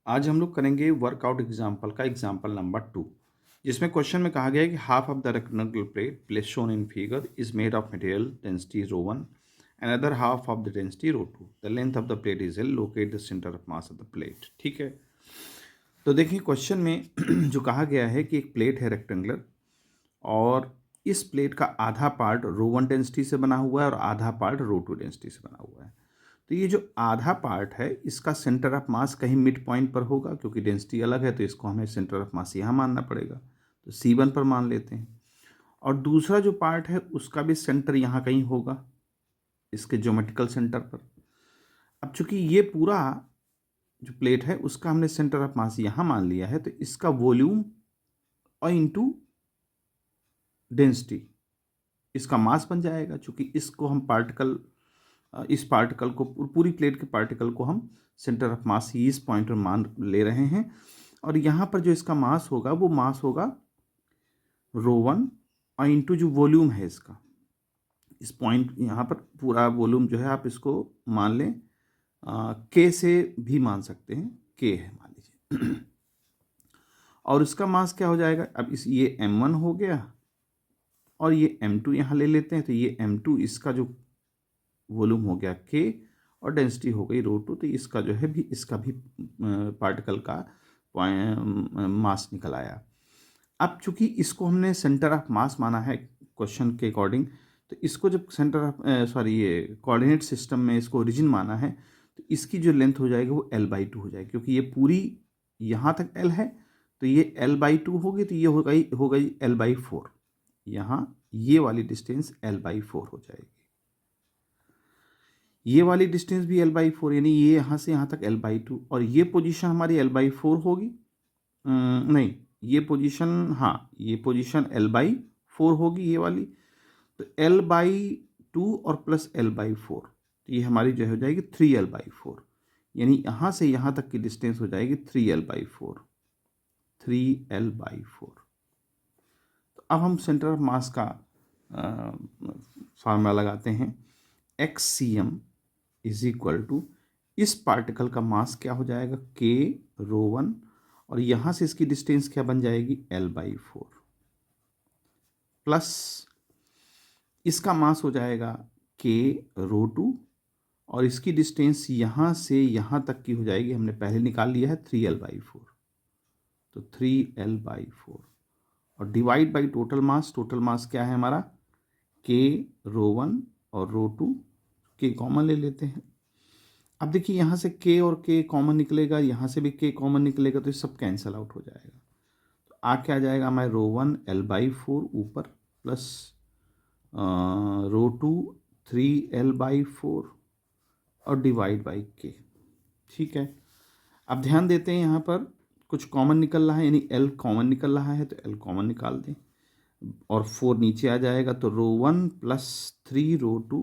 आज हम लोग करेंगे वर्कआउट एग्जाम्पल का एग्जाम्पल नंबर 2, जिसमें क्वेश्चन में कहा गया है कि half of the rectangular plate place shown in figure is made of material density rho one and other half of the density rho two, the length of the plate is L, locate the centre of mass of the plate. ठीक है, तो देखिए question में जो कहा गया है कि एक प्लेट है रेक्टेंगुलर और इस प्लेट का आधा पार्ट रो वन डेंसिटी से बना हुआ है और आधा पार्ट रो टू डेंसिटी से बना हुआ है। तो ये जो आधा पार्ट है इसका सेंटर ऑफ मास कहीं मिड पॉइंट पर होगा, क्योंकि डेंसिटी अलग है तो इसको हमें सेंटर ऑफ मास यहाँ मानना पड़ेगा, तो C1 पर मान लेते हैं। और दूसरा जो पार्ट है उसका भी सेंटर यहाँ कहीं होगा, इसके ज्योमेट्रिकल सेंटर पर। अब चूंकि ये पूरा जो प्लेट है उसका हमने सेंटर ऑफ मास यहाँ मान लिया है, तो इसका वॉल्यूम और इंटू डेंसिटी इसका मास बन जाएगा। चूंकि इसको हम पार्टिकल, इस पार्टिकल को, पूरी प्लेट के पार्टिकल को हम सेंटर ऑफ मास ही इस पॉइंट पर मान ले रहे हैं, और यहाँ पर जो इसका मास होगा वो मास होगा रो वन और इंटू जो वॉल्यूम है इसका, इस पॉइंट यहाँ पर पूरा वॉल्यूम जो है आप इसको मान लें, के से भी मान सकते हैं, के है मान लीजिए। और इसका मास क्या हो जाएगा, अब इस ये m1 हो गया और ये m2 यहाँ ले लेते हैं, तो ये m2 इसका जो वॉल्यूम हो गया k और डेंसिटी हो गई रो टू, तो इसका जो है भी इसका भी पार्टिकल का मास निकल आया। अब चूंकि इसको हमने सेंटर ऑफ मास माना है क्वेश्चन के अकॉर्डिंग, तो इसको जब सेंटर ऑफ ये कोऑर्डिनेट सिस्टम में इसको ओरिजिन माना है, तो इसकी जो लेंथ हो जाएगी वो L/2 हो जाएगी, क्योंकि ये पूरी यहाँ तक L है तो ये L/2 होगी, तो ये हो गई L/4। यहाँ ये वाली डिस्टेंस L/4 हो जाएगी, ये वाली डिस्टेंस भी L/4, यानी ये यहाँ से यहाँ तक L/2, और ये पोजीशन हमारी L/4 होगी। नहीं, ये पोजीशन, हाँ ये पोजीशन L/4 होगी ये वाली, तो L/2 और प्लस L/4, तो ये हमारी जो हो जाएगी 3L/4, यानी यहाँ से यहाँ तक की डिस्टेंस हो जाएगी 3L/4। 3L/4। तो अब हम सेंटर ऑफ मास का फार्मूला लगाते हैं, XCM इज इक्वल टू, इस पार्टिकल का मास क्या हो जाएगा, K रो वन, और यहाँ से इसकी डिस्टेंस क्या बन जाएगी L/4, प्लस इसका मास हो जाएगा K रो टू, और इसकी डिस्टेंस यहाँ से यहाँ तक की हो जाएगी, हमने पहले निकाल लिया है 3L/4, तो 3L/4, और divide by total mass. Total mass क्या है हमारा, K रो वन और रो टू, K कॉमन ले लेते हैं। अब देखिए यहाँ से K और K कॉमन निकलेगा, यहाँ से भी K कॉमन निकलेगा, तो ये सब कैंसिल आउट हो जाएगा। तो क्या आ जाएगा हमारे रो वन L/4 ऊपर, प्लस रो टू 3L/4 और डिवाइड बाई K। ठीक है, अब ध्यान देते हैं यहाँ पर कुछ कॉमन निकल रहा है, यानी L कॉमन निकल रहा है, तो L कॉमन निकाल दें, और 4 नीचे आ जाएगा, तो rho one plus 3 rho two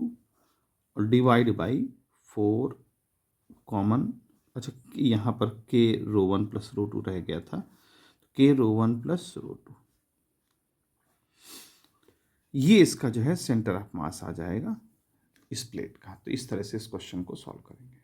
और डिवाइड बाई 4 कॉमन। अच्छा, यहाँ पर K rho one plus rho two रह गया था, K rho one plus rho two, ये इसका जो है सेंटर ऑफ मास आ जाएगा इस प्लेट का। तो इस तरह से इस क्वेश्चन को सॉल्व करेंगे।